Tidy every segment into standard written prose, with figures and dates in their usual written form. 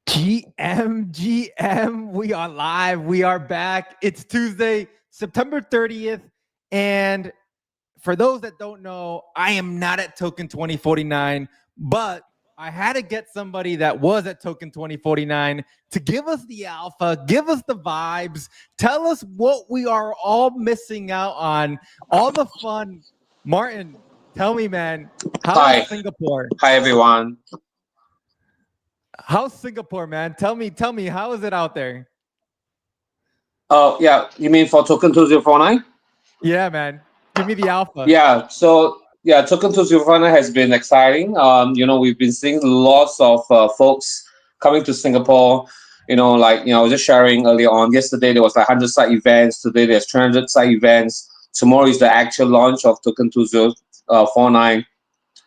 GM, we are live. We are back. It's Tuesday, September 30th. And for those that don't know, I am not at Token 2049, but I had to get somebody that was at Token 2049 to give us the alpha, give us the vibes, tell us what we are all missing out on, all the fun. Martin, tell me, man, how Hi. is Singapore? Hi, everyone. How's Singapore, man? Tell me, how is it out there? Yeah, you mean for Token 2049? Yeah, man. Give me the alpha. Yeah, Token 2049 has been exciting. We've been seeing lots of folks coming to Singapore. I was just sharing earlier on. Yesterday, there was like 100 site events. Today, there's 300 site events. Tomorrow is the actual launch of Token 2049.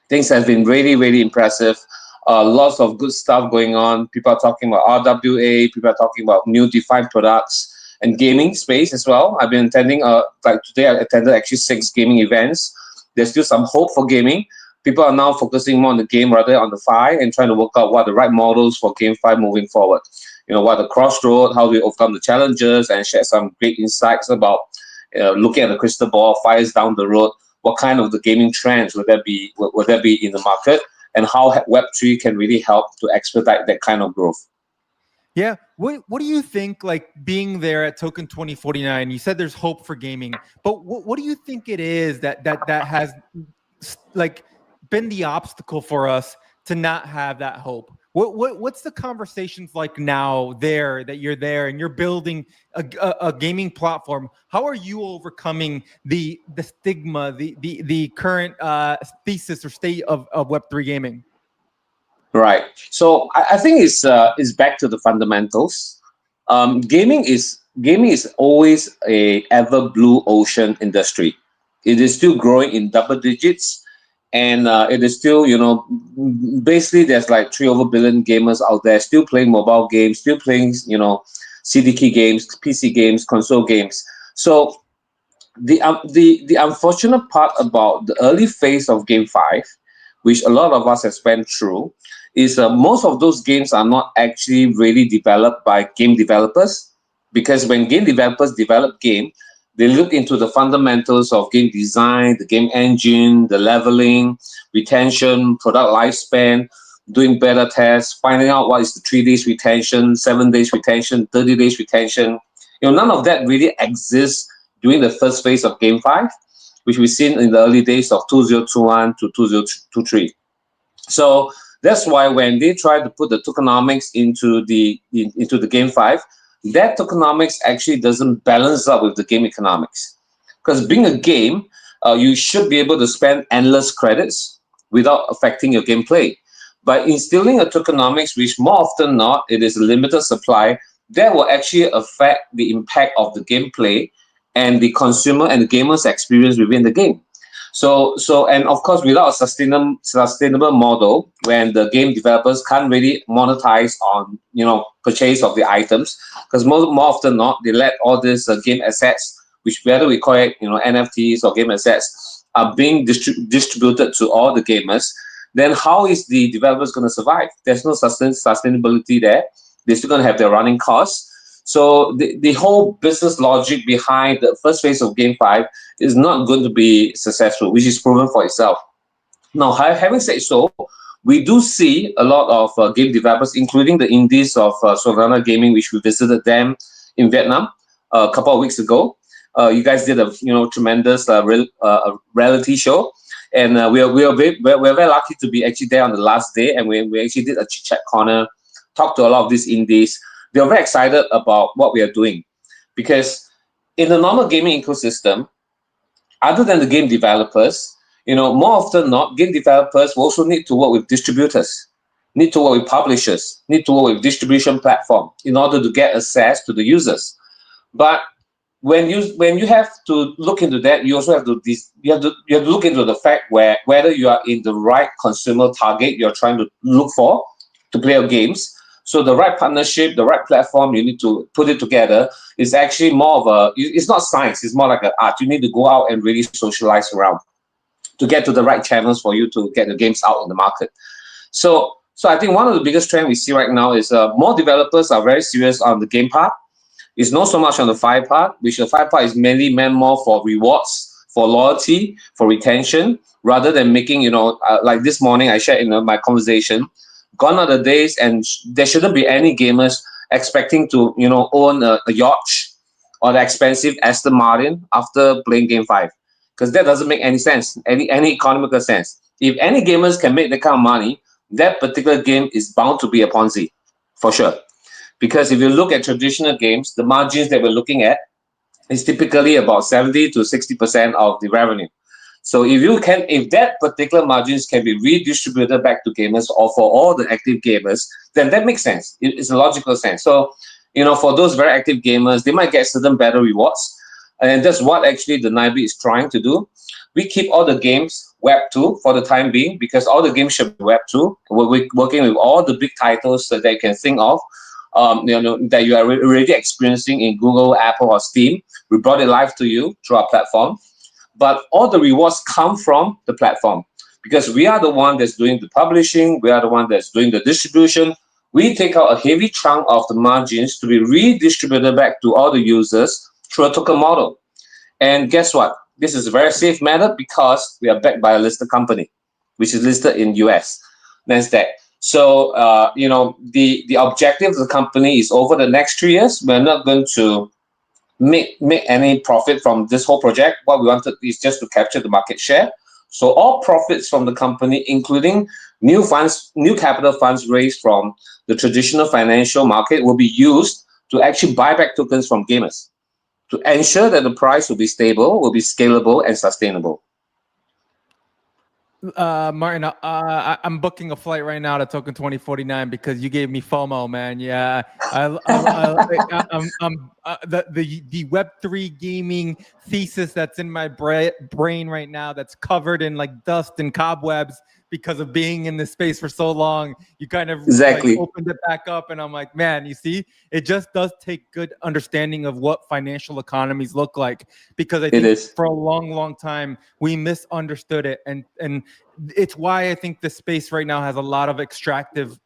Things have been really, really impressive. Lots of good stuff going on. People are talking about RWA. People are talking about new defined products and gaming space as well. I've been attending, like today, I attended actually 6 gaming events. There's still some hope for gaming. People are now focusing more on the game rather than on the FI and trying to work out what are the right models for Game 5 moving forward. What the crossroad, how do we overcome the challenges, and share some great insights about looking at the crystal ball, 5 years down the road, what kind of the gaming trends would there be in the market, and how Web3 can really help to expedite that kind of growth. Yeah. What do you think, like being there at Token 2049, you said there's hope for gaming, but what do you think it is that has like been the obstacle for us to not have that hope? What's the conversations like now there that you're there and you're building a gaming platform? How are you overcoming the stigma, the current thesis or state of Web3 gaming? Right. So I think it's back to the fundamentals. Gaming is always a ever blue ocean industry. It is still growing in double digits, and it is still basically there's like 3 over billion gamers out there still playing mobile games, still playing CDK games, PC games, console games. So the unfortunate part about the early phase of Game 5, which a lot of us have spent through, is most of those games are not actually really developed by game developers, because when game developers develop game, they look into the fundamentals of game design, the game engine, the leveling, retention, product lifespan, doing beta tests, finding out what is the 3 days retention, 7 days retention, 30 days retention. None of that really exists during the first phase of Game 5, which we've seen in the early days of 2021 to 2023. So that's why when they try to put the tokenomics into the Game 5, that tokenomics actually doesn't balance up with the game economics. Because being a game, you should be able to spend endless credits without affecting your gameplay. By instilling a tokenomics, which more often not, it is a limited supply, that will actually affect the impact of the gameplay and the consumer and the gamer's experience within the game. And of course, without a sustainable model, when the game developers can't really monetize on purchase of the items, because more often not, they let all these game assets, which whether we call it NFTs or game assets, are being distributed to all the gamers. Then how is the developers going to survive? There's no sustainability there. They're still going to have their running costs. So the whole business logic behind the first phase of Game 5 is not going to be successful, which is proven for itself. Now, having said so, we do see a lot of game developers, including the indies of Solana Gaming, which we visited them in Vietnam a couple of weeks ago. You guys did a tremendous reality show, and we're very lucky to be actually there on the last day, and we actually did a chit chat corner, talked to a lot of these indies. They're very excited about what we are doing, because in the normal gaming ecosystem, other than the game developers, more often not, game developers will also need to work with distributors, need to work with publishers, need to work with distribution platform in order to get access to the users. But when you have to look into that, you also have to look into the fact whether you are in the right consumer target you're trying to look for to play your games. So the right partnership, the right platform, you need to put it together. Is actually more of it's not science, it's more like an art. You need to go out and really socialize around to get to the right channels for you to get the games out in the market. So So I think one of the biggest trends we see right now is more developers are very serious on the game part. It's not so much on the FI part, which the FI part is mainly meant more for rewards, for loyalty, for retention, rather than making, like this morning I shared in my conversation, gone are the days and there shouldn't be any gamers expecting to, own a yacht or the expensive Aston Martin after playing Game 5. Because that doesn't make any sense, any economical sense. If any gamers can make that kind of money, that particular game is bound to be a Ponzi, for sure. Because if you look at traditional games, the margins that we're looking at is typically about 70 to 60% of the revenue. So if that particular margins can be redistributed back to gamers or for all the active gamers, then that makes sense. It's a logical sense. So, for those very active gamers, they might get certain better rewards. And that's what actually the NIBE is trying to do. We keep all the games Web 2 for the time being because all the games should be Web 2. We're working with all the big titles that they can think of, that you are already experiencing in Google, Apple, or Steam. We brought it live to you through our platform. But all the rewards come from the platform because we are the one that's doing the publishing. We are the one that's doing the distribution. We take out a heavy chunk of the margins to be redistributed back to all the users through a token model. And guess what? This is a very safe method because we are backed by a listed company, which is listed in US, NASDAQ. So, the objective of the company is over the next 3 years, we're not going to make any profit from this whole project. What we wanted is just to capture the market share. So all profits from the company, including new capital funds raised from the traditional financial market, will be used to actually buy back tokens from gamers to ensure that the price will be stable, will be scalable and sustainable. Martin, I'm booking a flight right now to Token 2049 because you gave me FOMO, man. Yeah, the Web3 gaming thesis that's in my brain right now that's covered in like dust and cobwebs because of being in this space for so long. You kind of exactly opened it back up, and I'm like, man, you see, it just does take good understanding of what financial economies look like because I think for a long time we misunderstood it, and it's why I think the space right now has a lot of extractive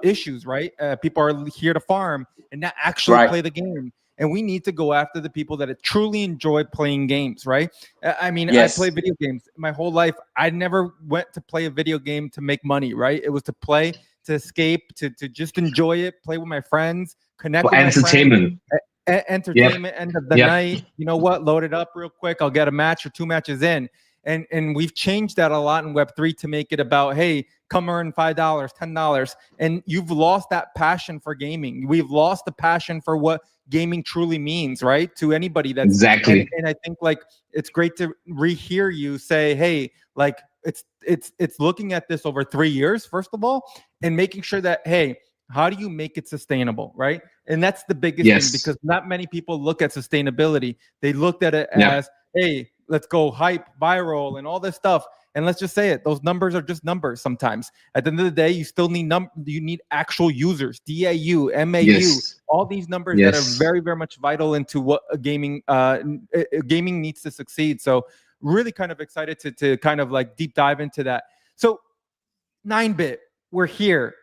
issues, right? People are here to farm and not actually play the game. And we need to go after the people that truly enjoy playing games, right? I mean, I play video games my whole life. I never went to play a video game to make money, right? It was to play, to escape, to just enjoy it, play with my friends, connect with entertainment. My friends. Entertainment, end of the night. You know what? Load it up real quick. I'll get a match or 2 matches in. And we've changed that a lot in Web3 to make it about, hey, come earn $5, $10. And you've lost that passion for gaming. We've lost the passion for what gaming truly means, right? To anybody that's exactly. And I think like it's great to rehear you say, hey, like it's looking at this over 3 years, first of all, and making sure that, hey, how do you make it sustainable, right? And that's the biggest thing because not many people look at sustainability. They looked at it as, hey, let's go hype, viral, and all this stuff. And let's just say it, those numbers are just numbers sometimes. At the end of the day, you still need you need actual users, DAU, MAU, all these numbers that are very, very much vital into what a gaming needs to succeed. So really kind of excited to kind of like deep dive into that. So 9-bit, we're here.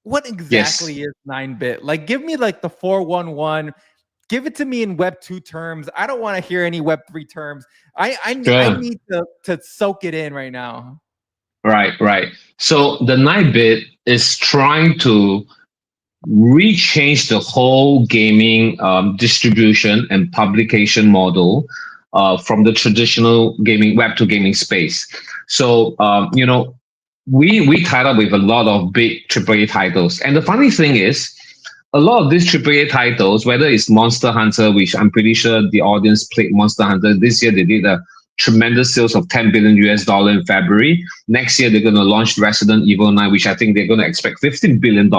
What exactly is 9-bit? Like, give me like the 411. Give it to me in Web 2 terms. I don't want to hear any Web 3 terms. I need to soak it in right now. Right. So the 9-bit is trying to rechange the whole gaming distribution and publication model from the traditional gaming Web 2 gaming space. So we tied up with a lot of big AAA titles, and the funny thing is, a lot of these AAA titles, whether it's Monster Hunter, which I'm pretty sure the audience played Monster Hunter this year, they did a tremendous sales of $10 billion in February. Next year, they're going to launch Resident Evil 9, which I think they're going to expect $15 billion.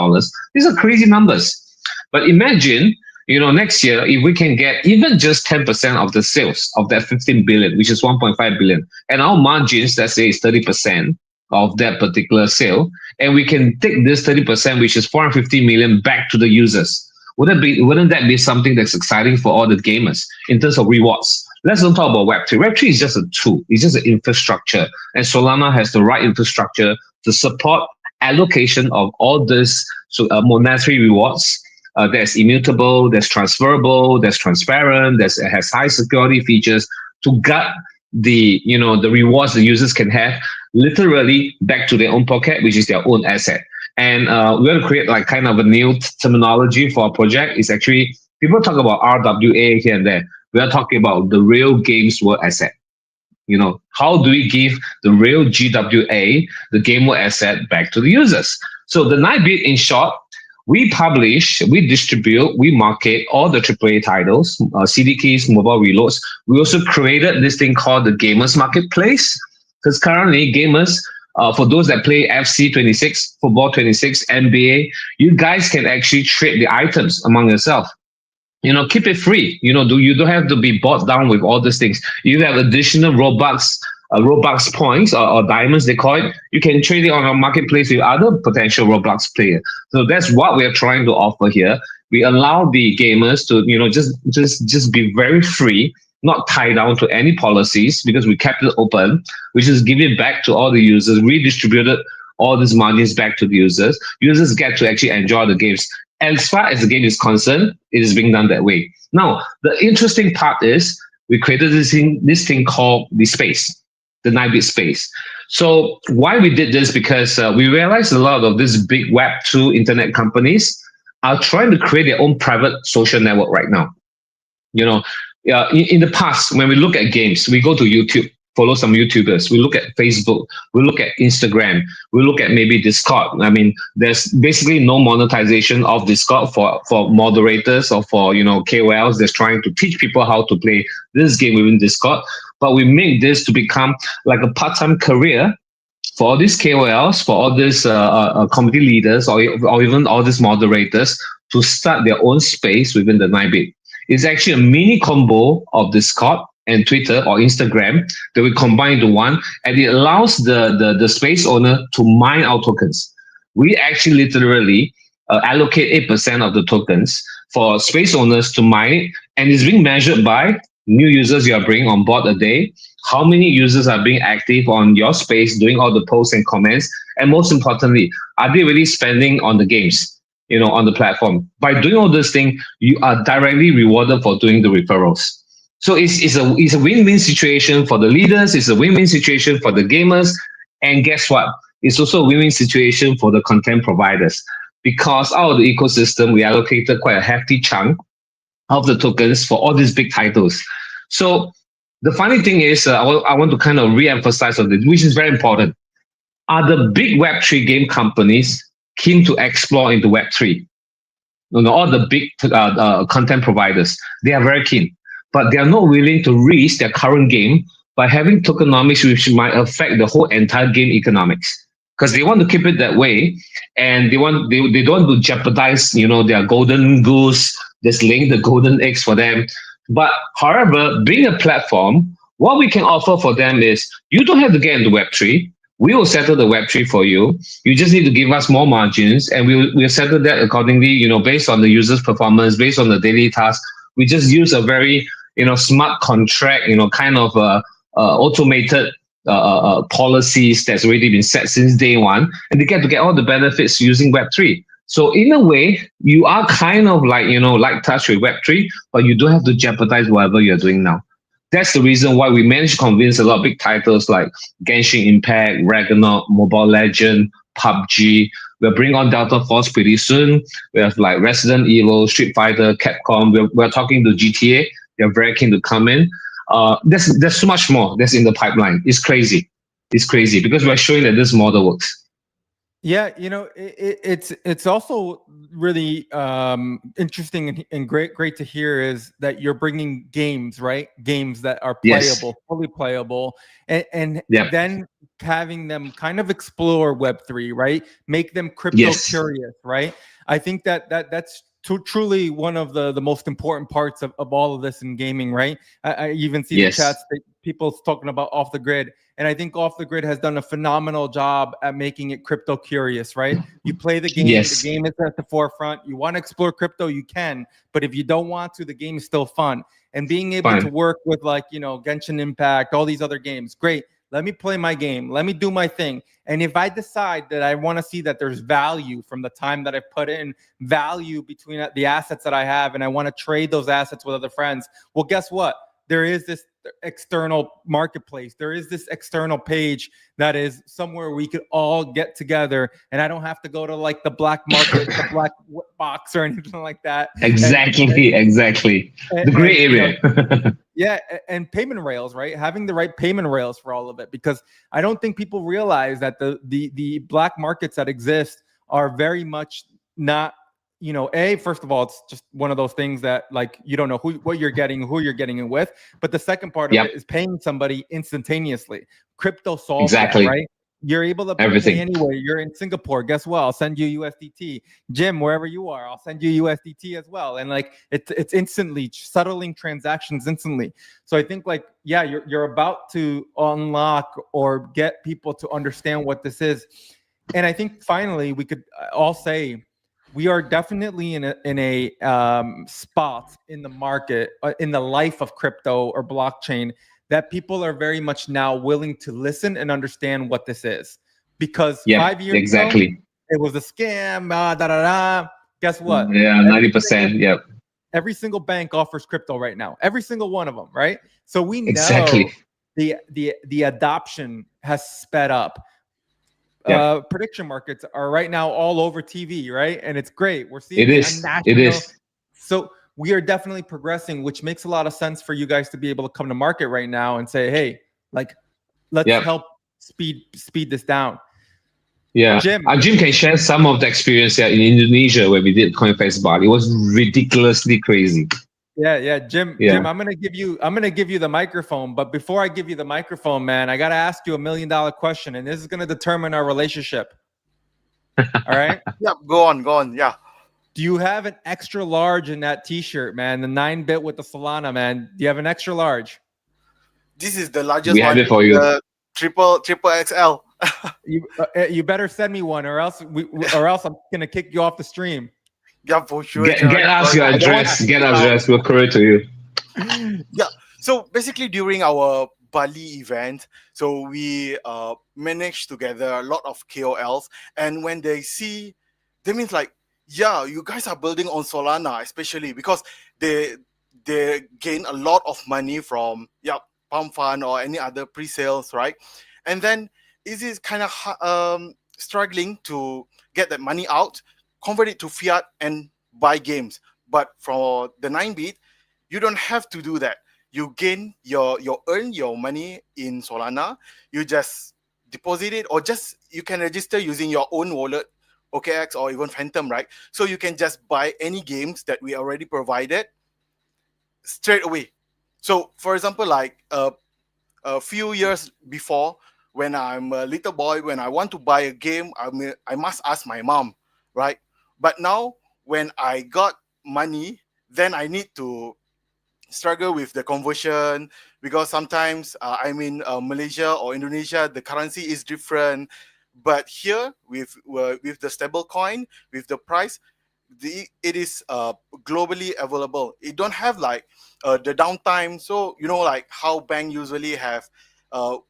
These are crazy numbers. But imagine, next year, if we can get even just 10% of the sales of that 15 billion, which is 1.5 billion, and our margins, let's say, is 30% of that particular sale, and we can take this 30%, which is 450 million, back to the users. Wouldn't that be something that's exciting for all the gamers in terms of rewards? Let's not talk about Web3. Web3 is just a tool. It's just an infrastructure. And Solana has the right infrastructure to support allocation of all this monetary rewards. There's immutable, there's transferable, there's transparent, it has high security features to gut the rewards the users can have literally back to their own pocket, which is their own asset. And we're going to create like kind of a new terminology for our project. It's actually, people talk about RWA here and there. We are talking about the real games world asset. How do we give the real GWA, the game world asset, back to the users? So the Nightbit, in short, we publish, we distribute, we market all the AAA titles, CD keys, mobile reloads. We also created this thing called the Gamers Marketplace, because currently gamers, for those that play FC 26, Football 26, NBA, you guys can actually trade the items among yourself. Keep it free. You don't have to be bought down with all these things. You have additional Robux points or diamonds, they call it. You can trade it on our marketplace with other potential Roblox players. So that's what we are trying to offer here. We allow the gamers to, just be very free, not tied down to any policies, because we kept it open. We just give it back to all the users, redistributed all these margins back to the users. Users get to actually enjoy the games. As far as the game is concerned, it is being done that way. Now, the interesting part is we created this thing called the space, the Nightbit space. So why we did this? Because we realized a lot of these big Web2 internet companies are trying to create their own private social network right now. In the past, when we look at games, we go to YouTube, follow some YouTubers. We look at Facebook. We look at Instagram. We look at maybe Discord. I mean, there's basically no monetization of Discord for moderators or for KOLs that's trying to teach people how to play this game within Discord. But we make this to become like a part-time career for all these KOLs, for all these community leaders, or even all these moderators to start their own space within the Nightbit. It's actually a mini combo of Discord and Twitter or Instagram that we combine into one, and it allows the space owner to mine our tokens. We actually literally allocate 8% of the tokens for space owners to mine it, and it's being measured by new users you are bringing on board a day, how many users are being active on your space, doing all the posts and comments, and most importantly, are they really spending on the games, on the platform? By doing all this thing, you are directly rewarded for doing the referrals. So it's a win-win situation for the leaders. It's a win-win situation for the gamers. And guess what? It's also a win-win situation for the content providers, because out of the ecosystem, we allocated quite a hefty chunk of the tokens for all these big titles. So the funny thing is, I want to kind of re-emphasize on this, which is very important. Are the big Web3 game companies keen to explore into Web3? All the big content providers, they are very keen. But they are not willing to risk their current game by having tokenomics which might affect the whole entire game economics, because they want to keep it that way, and they don't want to jeopardize their golden goose that's laying the golden eggs for them. But however, being a platform, what we can offer for them is you don't have to get into Web3. We will settle the Web3 for you. You just need to give us more margins, and we'll settle that accordingly, based on the user's performance, based on the daily task. We just use a very smart contract, kind of automated policies that's already been set since day one, and they get to get all the benefits using Web3. So in a way, you are kind of like, like touch with Web3, but you don't have to jeopardize whatever you're doing now. That's the reason why we managed to convince a lot of big titles like Genshin Impact, Ragnarok, Mobile Legend, PUBG. We're bringing on Delta Force pretty soon. We have like Resident Evil, Street Fighter, Capcom. We're talking to GTA. They're very keen to come in. There's so much more that's in the pipeline. It's crazy. It's crazy because we're showing that this model works. Yeah, it's also really interesting and great to hear is that you're bringing games, right? Games that are playable, fully playable, and then having them kind of explore Web3, right? Make them crypto curious, right? I think that's truly one of the most important parts of all of this in gaming, right? I even see the chats that people talking about Off the Grid. And I think Off the Grid has done a phenomenal job at making it crypto curious, right? You play the game, the game is at the forefront. You want to explore crypto, you can. But if you don't want to, the game is still fun. And being able to work with Genshin Impact, all these other games, great. Let me play my game. Let me do my thing. And if I decide that I want to see that there's value from the time that I've put in, value between the assets that I have, and I want to trade those assets with other friends, well, guess what? There is this external marketplace. There is this external page that is somewhere we could all get together, and I don't have to go to like the black market, the black box, or anything like that. Exactly. The gray area. Yeah, and payment rails, right? Having the right payment rails for all of it, because I don't think people realize that the black markets that exist are very much not, first of all, it's just one of those things that like you don't know what you're getting, who you're getting it with. But the second part of it is paying somebody instantaneously. Crypto solves that, right? You're able to pay anywhere. You're in Singapore. Guess what? I'll send you USDT. Jim, wherever you are, I'll send you USDT as well. And like it's instantly settling transactions instantly. So I think like, yeah, you're about to unlock or get people to understand what this is. And I think finally we could all say we are definitely in a spot in the market, in the life of crypto or blockchain, that people are very much now willing to listen and understand what this is. Because 5 years ago, it was a scam, Guess what? Yeah, 90%. Yep. Every single bank offers crypto right now. Every single one of them, right? So we know the adoption has sped up. Prediction markets are right now all over TV, right? And it's great. We're seeing it is. So we are definitely progressing, which makes a lot of sense for you guys to be able to come to market right now and say, hey, like, let's help speed this down. Yeah, Jim can share some of the experience in Indonesia where we did Coinface Bali. It was ridiculously crazy. Yeah, Jim, I'm gonna give you the microphone, but before I give you the microphone, man, I gotta ask you $1 million question, and this is gonna determine our relationship. All right? Yep, go on. Yeah. Do you have an extra large in that T-shirt, man? The 9-bit with the Solana, man. Do you have an extra large? This is the largest we have one. It for you. Triple XL. You better send me one, or else I'm gonna kick you off the stream. Yeah, for sure. Get us your address. Get our address. We'll courier to you. Yeah. So basically, during our Bali event, so we managed to gather a lot of KOLs, and when they see, they means like, yeah, you guys are building on Solana, especially because they gain a lot of money from Pump Fund or any other pre-sales, right? And then it is kind of struggling to get that money out, convert it to fiat and buy games. But for the 9-bit, you don't have to do that. You gain you earn your money in Solana. You just deposit it, or just you can register using your own wallet, OKX or even Phantom, right? So you can just buy any games that we already provided straight away. So for example, like a few years before, when I'm a little boy, when I want to buy a game, I must ask my mom, right? But now when I got money, then I need to struggle with the conversion, because sometimes I'm in Malaysia or Indonesia, the currency is different. But here with the stable coin, with the price, it is globally available. It don't have like the downtime. So like how bank usually have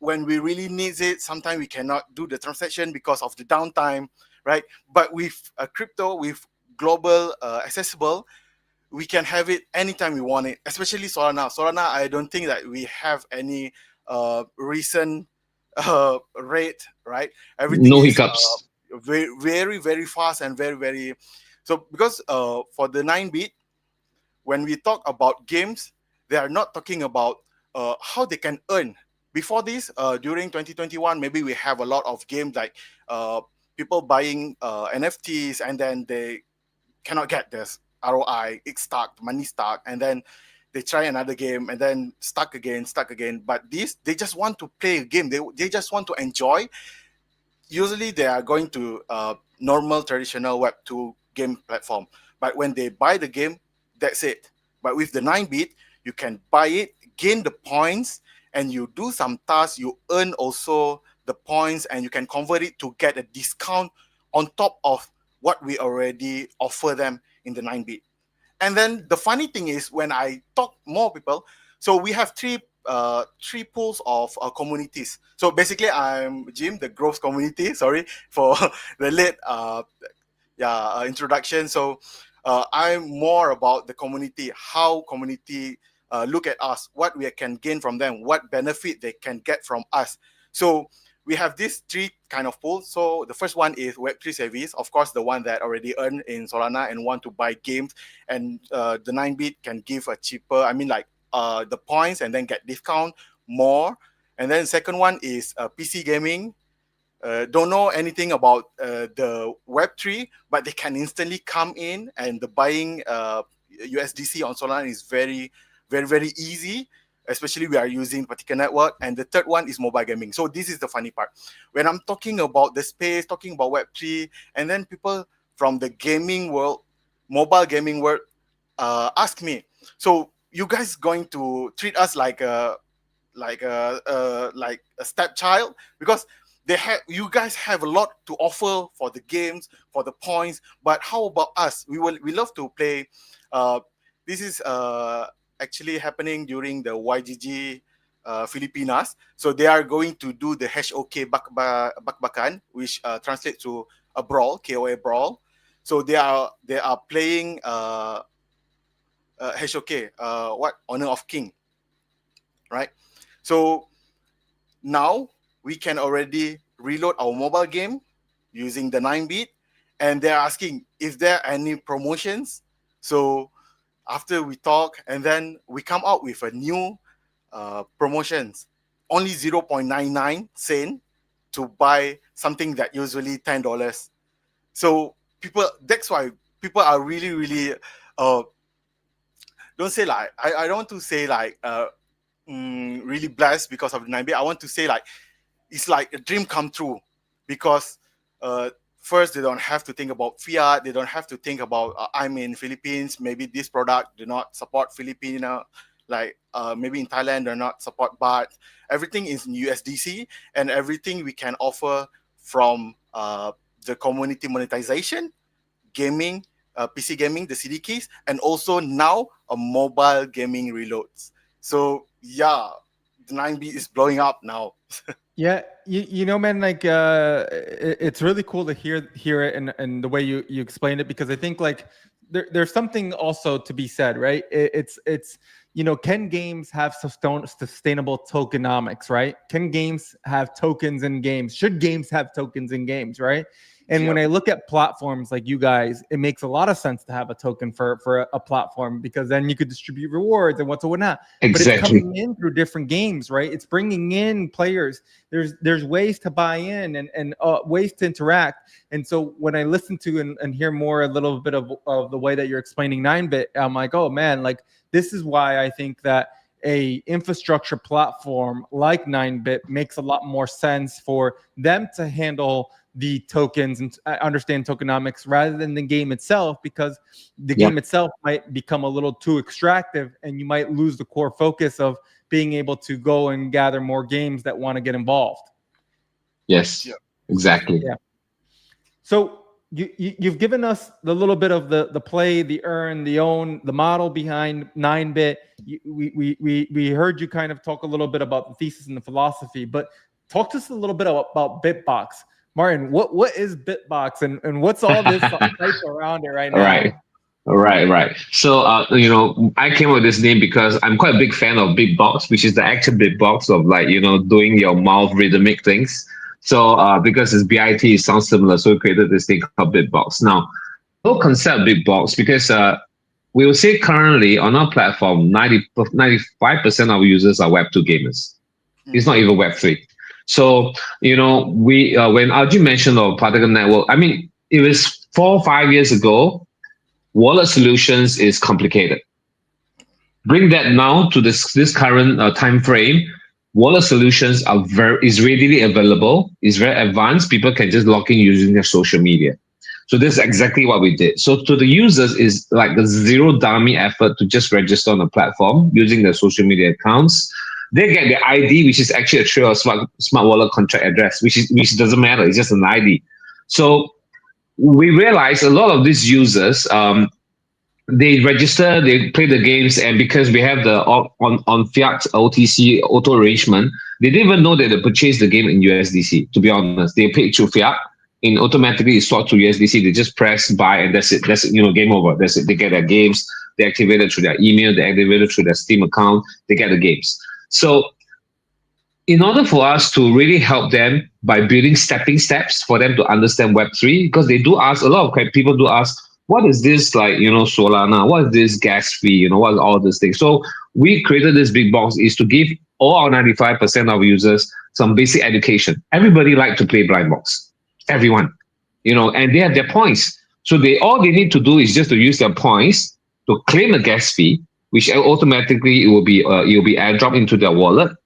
when we really need it, sometimes we cannot do the transaction because of the downtime, right? But with crypto, with global accessible, we can have it anytime we want it, especially Solana. I don't think that we have any recent rate, right? Everything no is hiccups. very, very, very fast and very, very. So because for the 9-bit, when we talk about games, they are not talking about how they can earn. Before this, during 2021, maybe we have a lot of games like people buying NFTs, and then they cannot get this ROI, it's stuck, money stuck, and then they try another game and then stuck again. But this, they just want to play a game. They just want to enjoy. Usually they are going to normal traditional Web 2 game platform. But when they buy the game, that's it. But with the 9-bit, you can buy it, gain the points, and you do some tasks, you earn also the points, and you can convert it to get a discount on top of what we already offer them in the 9-bit. And then the funny thing is, when I talk more people, so we have three three pools of communities. So basically, I'm Jim, the growth community. Sorry for the late introduction. So I'm more about the community, how community look at us, what we can gain from them, what benefit they can get from us. So we have these three kind of pools. So the first one is Web3 savvies, of course, the one that already earn in Solana and want to buy games, and the 9-bit can give a cheaper, I mean like the points and then get discount more. And then second one is PC gaming. Don't know anything about the Web3, but they can instantly come in, and the buying USDC on Solana is very, very, very easy, especially we are using particular network. And the third one is mobile gaming. So this is the funny part. When I'm talking about the space, talking about Web3, and then people from the gaming world, mobile gaming world, ask me, so you guys going to treat us like a stepchild? Because you guys have a lot to offer for the games, for the points, but how about us? We love to play. This is actually happening during the YGG Filipinas. So they are going to do the HOK Bakbakan, which translates to a brawl, KOA brawl. So they are playing HOK, Honor of King, right? So now we can already reload our mobile game using the 9-bit, and they're asking if there are any promotions. So after we talk, and then we come out with a new promotions, only 0.99 cent to buy something that usually $10. So that's why people are really, really don't say like, I don't want to say like really blessed because of the 9-bit. I want to say like it's like a dream come true, because first they don't have to think about fiat, they don't have to think about I'm in Philippines, maybe this product do not support Filipino, like maybe in Thailand they not support baht. Everything is in USDC, and everything we can offer from the community monetization, gaming, PC gaming, the CD keys, and also now a mobile gaming reloads. So yeah, the 9-bit is blowing up now. Yeah, you know, man, like it's really cool to hear it and the way you explained it, because I think like there's something also to be said, right? It's you know, can games have sustainable tokenomics, right? Can games have tokens in games? Should games have tokens in games, right? And when I look at platforms like you guys, it makes a lot of sense to have a token for a platform, because then you could distribute rewards and whatnot. Exactly. But it's coming in through different games, right? It's bringing in players. There's ways to buy in and ways to interact. And so when I listen to and hear more a little bit of the way that you're explaining 9-bit, I'm like, oh man, like this is why I think that a infrastructure platform like 9-bit makes a lot more sense for them to handle the tokens and understand tokenomics rather than the game itself, because the game itself might become a little too extractive and you might lose the core focus of being able to go and gather more games that want to get involved. Yes, exactly. Yeah. So you've given us the little bit of the play, the earn, the own, the model behind 9-bit. We heard you kind of talk a little bit about the thesis and the philosophy, but talk to us a little bit about Bitbox. Martin, what is Bitbox and what's all this hype around it right now? Right. So, you know, I came up with this name because I'm quite a big fan of Bitbox, which is the actual Bitbox of like, you know, doing your mouth rhythmic things. So, because it's BIT, it sounds similar. So we created this thing called Bitbox. Now, the whole concept of Bitbox, because we will say currently on our platform, 95% of our users are Web2 gamers. It's not even Web3. So, you know, we when Arjun mentioned our particle network, I mean, it was 4 or 5 years ago. Wallet solutions is complicated. Bring that now to this current time frame. Wallet solutions is readily available. It's very advanced. People can just log in using their social media. So this is exactly what we did. So to the users is like the zero dummy effort to just register on the platform using their social media accounts. They get the ID, which is actually a trail of smart wallet contract address, which doesn't matter. It's just an ID. So we realized a lot of these users, they register, they play the games, and because we have the on fiat OTC auto arrangement, they didn't even know that they purchased the game in USDC. To be honest, they paid through fiat, and automatically it's swapped to USDC. They just press buy, and that's it. That's it, game over. That's it. They get their games. They activate it through their email. They activate it through their Steam account. They get the games. So in order for us to really help them by building stepping steps for them to understand Web3, because they do ask, a lot of people do ask, what is this like, Solana? What is this gas fee? What is all these things? So we created this big box is to give all our 95% of users some basic education. Everybody like to play blind box. Everyone, and they have their points. So all they need to do is just to use their points to claim a gas fee, which automatically it will be airdropped into their wallet,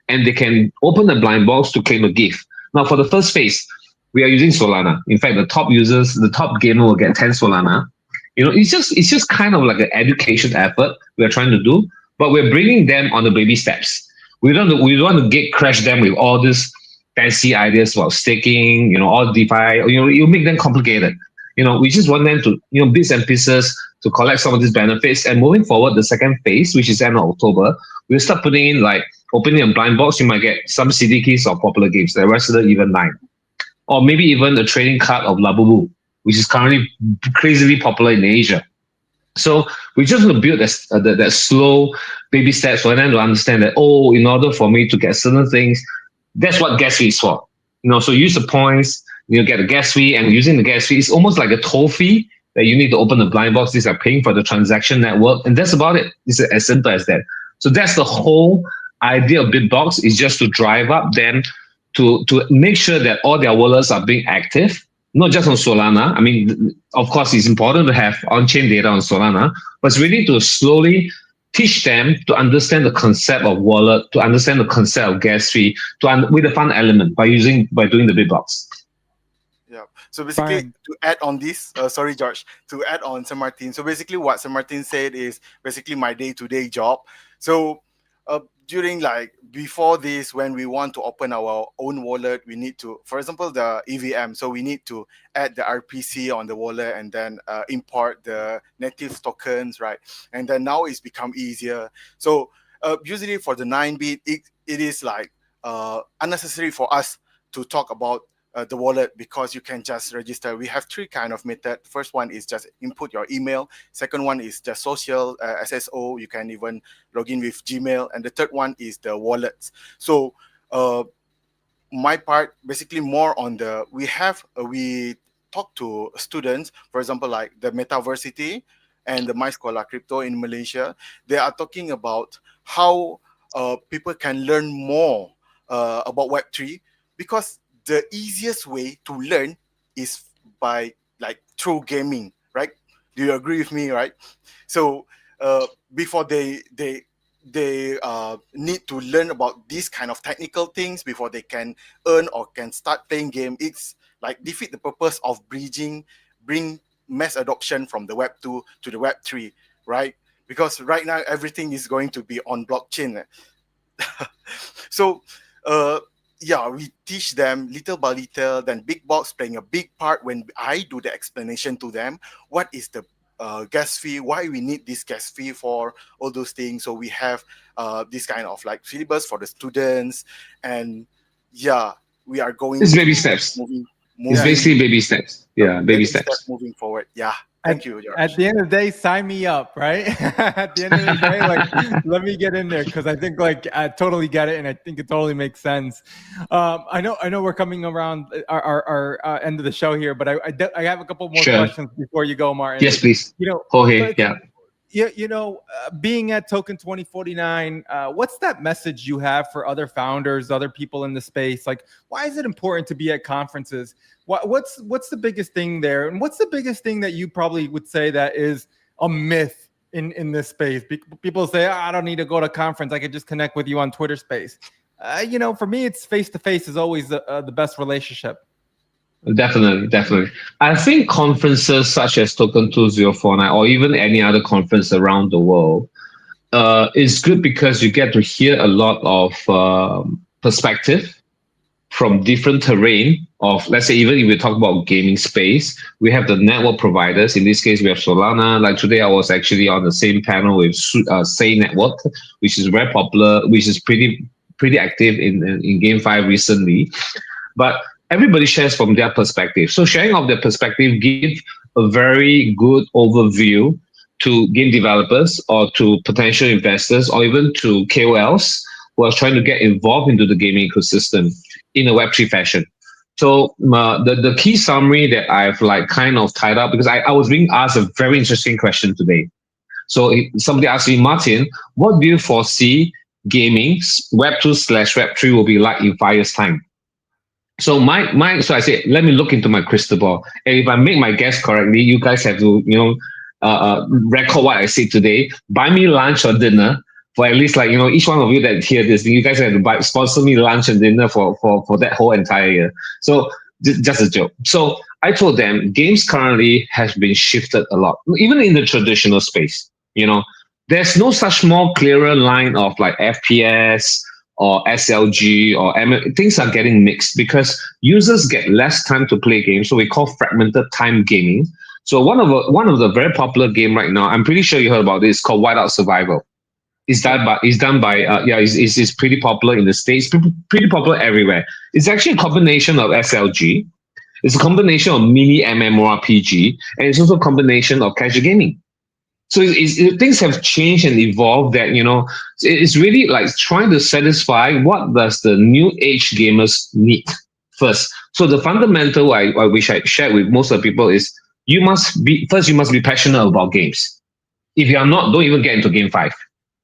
and they can open the blind box to claim a gift. Now, for the first phase, we are using Solana. In fact, the top gamer will get 10 Solana. It's just kind of like an education effort we are trying to do, but we're bringing them on the baby steps. We don't want to get crash them with all these fancy ideas about staking, all DeFi. You make them complicated. We just want them to, bits and pieces to collect some of these benefits. And moving forward, the second phase, which is end of October, we'll start putting in like opening a blind box. You might get some CD keys of popular games. The rest of them even 9. Or maybe even a trading card of Labubu, which is currently crazily popular in Asia. So we just want to build that slow baby steps for them to understand that, in order for me to get certain things, that's what gas fee is for. So use the points, get a gas fee, and using the gas fee, it's almost like a toll fee that you need to open the blind box. These are paying for the transaction network, and that's about it. It's as simple as that. So that's the whole idea of Bitbox, is just to drive up them to make sure that all their wallets are being active, not just on Solana. I mean, of course, it's important to have on-chain data on Solana, but it's really to slowly teach them to understand the concept of wallet, to understand the concept of gas fee, with a fun element by doing the Bitbox. Yeah. So basically, to add on this, sorry, George, to add on San Martin. So basically, what San Martin said is basically my day-to-day job. So during before this, when we want to open our own wallet, we need to, for example, the EVM. So we need to add the RPC on the wallet and then import the native tokens, right? And then now it's become easier. So usually for the 9-bit, it is unnecessary for us to talk about the wallet, because you can just register. We have 3 kind of method. First one is just input your email. Second one is just social SSO. You can even log in with Gmail. And the third one is the wallets. So my part basically more on we talk to students, for example, like the Metaversity and the My Sekolah Crypto in Malaysia. They are talking about how people can learn more about Web3, because the easiest way to learn is by through gaming, right? Do you agree with me, right? So before they need to learn about these kind of technical things before they can earn or can start playing game, it's defeat the purpose of bring mass adoption from the Web 2 to the Web 3, right? Because right now everything is going to be on blockchain. So we teach them little by little, then Big Box playing a big part when I do the explanation to them. What is the gas fee? Why we need this gas fee for all those things? So we have this kind of syllabus for the students, and we are going. It's baby steps. Moving. It's basically baby steps. Yeah, baby steps. Moving forward. Yeah. Thank you, George. At the end of the day, sign me up, right? At the end of the day, let me get in there, because I think I totally get it, and I think it totally makes sense. I know we're coming around our end of the show here, but I have a couple more questions before you go, Martin. Yes, please. Being at Token 2049, what's that message you have for other founders, other people in the space? Why is it important to be at conferences? What's the biggest thing there? And what's the biggest thing that you probably would say that is a myth in this space? People say, I don't need to go to a conference. I could just connect with you on Twitter Space. For me, it's face-to-face is always the best relationship. Definitely. I think conferences such as Token 2049 or even any other conference around the world is good, because you get to hear a lot of perspective from different terrain of, let's say, even if we talk about gaming space, we have the network providers. In this case, we have Solana. Like today, I was actually on the same panel with Say Network, which is very popular, which is pretty active in Game 5 recently. But everybody shares from their perspective. So sharing of their perspective give a very good overview to game developers or to potential investors or even to KOLs who are trying to get involved into the gaming ecosystem in a Web3 fashion. So the key summary that I've like kind of tied up, because I was being asked a very interesting question today. So somebody asked me, Martin, what do you foresee gaming Web2/Web3 will be like in 5 years' time? So so I said, let me look into my crystal ball. And if I make my guess correctly, you guys have to, record what I said today. Buy me lunch or dinner for at least like, each one of you that hear this, you guys have to sponsor me lunch and dinner for that whole entire year. So just a joke. So I told them games currently has been shifted a lot, even in the traditional space. There's no such more clearer line of like FPS or SLG or things are getting mixed because users get less time to play games. So we call fragmented time gaming. So one of the very popular game right now, I'm pretty sure you heard about this, called Whiteout Survival. It's done by it's pretty popular in the States, pretty popular everywhere. It's actually a combination of SLG, it's a combination of mini MMORPG, and it's also a combination of casual gaming. So things have changed and evolved that, it's really like trying to satisfy what does the new age gamers need first. So the fundamental I wish I shared with most of the people is you must be passionate about games. If you are not, don't even get into Game 5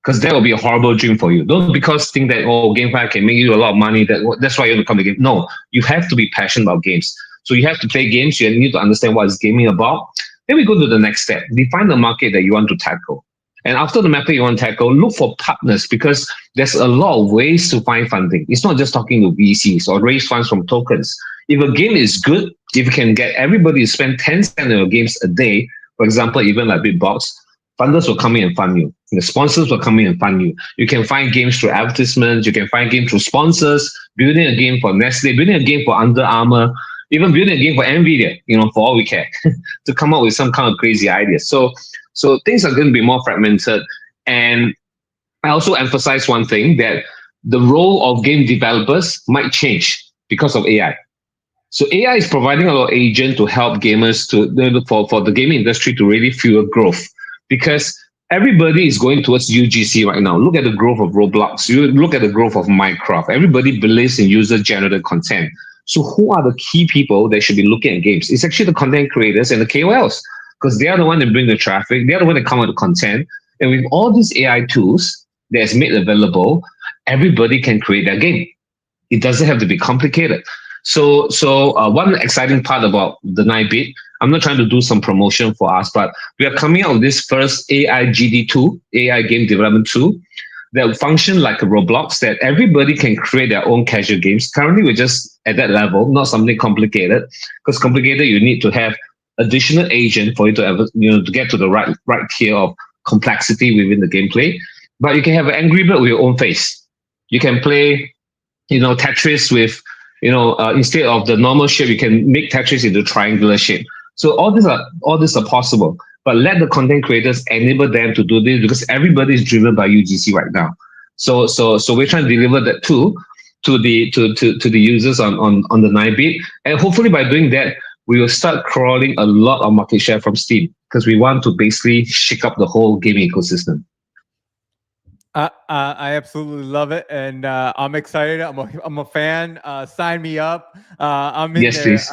because that will be a horrible dream for you. Don't because think that, Game 5 can make you a lot of money, that's why you want to come to game. No, you have to be passionate about games. So you have to play games, you need to understand what is gaming about. Then we go to the next step. Define the market that you want to tackle. And after the market you want to tackle, look for partners because there's a lot of ways to find funding. It's not just talking to VCs or raise funds from tokens. If a game is good, if you can get everybody to spend 10 cents on your games a day, for example, even like Bitbox, funders will come in and fund you. The sponsors will come in and fund you. You can find games through advertisements. You can find games through sponsors, building a game for Nestle, building a game for Under Armour, even building a game for NVIDIA, for all we care, to come up with some kind of crazy ideas. So things are going to be more fragmented. And I also emphasize one thing, that the role of game developers might change because of AI. So AI is providing a lot of agent to help gamers for the gaming industry to really fuel growth, because everybody is going towards UGC right now. Look at the growth of Roblox. You look at the growth of Minecraft. Everybody believes in user-generated content. So who are the key people that should be looking at games? It's actually the content creators and the KOLs, because they are the one that bring the traffic. They are the one that come up with the content. And with all these AI tools that's made available, everybody can create their game. It doesn't have to be complicated. So one exciting part about the 9-bit, I'm not trying to do some promotion for us, but we are coming out with this first AI GD tool, AI game development tool, that function like a Roblox, that everybody can create their own casual games. Currently, we're just at that level, not something complicated, because complicated, you need to have additional agent for you to ever, to get to the right tier of complexity within the gameplay. But you can have an Angry Bird with your own face. You can play, Tetris with, instead of the normal shape, you can make Tetris into triangular shape. So all these are possible. But let the content creators enable them to do this, because everybody is driven by UGC right now. So we're trying to deliver that tool to the users on the 9-bit, and hopefully by doing that, we will start crawling a lot of market share from Steam, because we want to basically shake up the whole gaming ecosystem. I absolutely love it, and I'm excited. I'm a fan. Sign me up. I'm in yes, there. Please.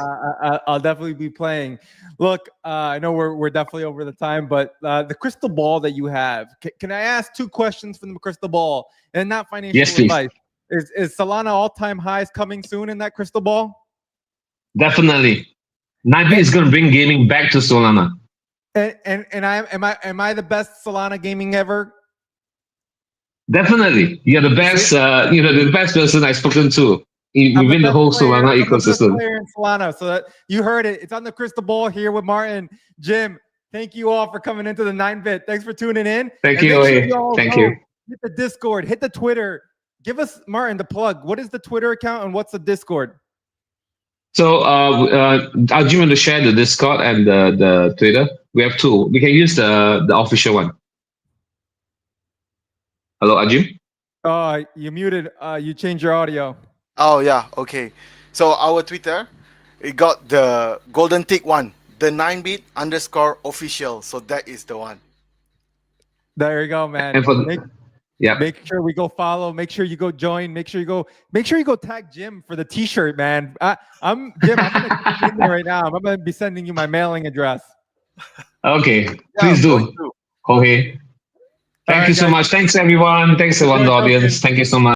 I'll definitely be playing. Look, I know we're definitely over the time, but the crystal ball that you have, can I ask 2 questions from the crystal ball, and not financial yes, please. advice? Is Solana all-time highs coming soon in that crystal ball? Definitely. 9-bit is going to bring gaming back to Solana. And am I the best Solana gaming ever? Definitely, you're the best. The best person I've spoken to within the whole Solana ecosystem. I'm the best player in Solana, so that you heard it. It's on the crystal ball here with Martin, Jim. Thank you all for coming into the 9-bit. Thanks for tuning in. Thank you. Thank you. Hit the Discord. Hit the Twitter. Give us, Martin, the plug. What is the Twitter account and what's the Discord? So, Ajim, want to share the Discord and the Twitter? We have two. We can use the official one. Hello, Ajim? You muted. You changed your audio. Oh yeah, okay. So our Twitter, it got the golden tick one, the 9-bit underscore official. So that is the one. There you go, man. And for yeah. Make sure we go follow. Make sure you go join. Make sure you go tag Jim for the T-shirt, man. I'm Jim. I'm gonna get in there right now. I'm gonna be sending you my mailing address. Okay, Yeah, please I'm do. going to. Jorge. Thank right, you so guys. much. Thanks, everyone. Thanks, everyone, the audience. Thank you so much.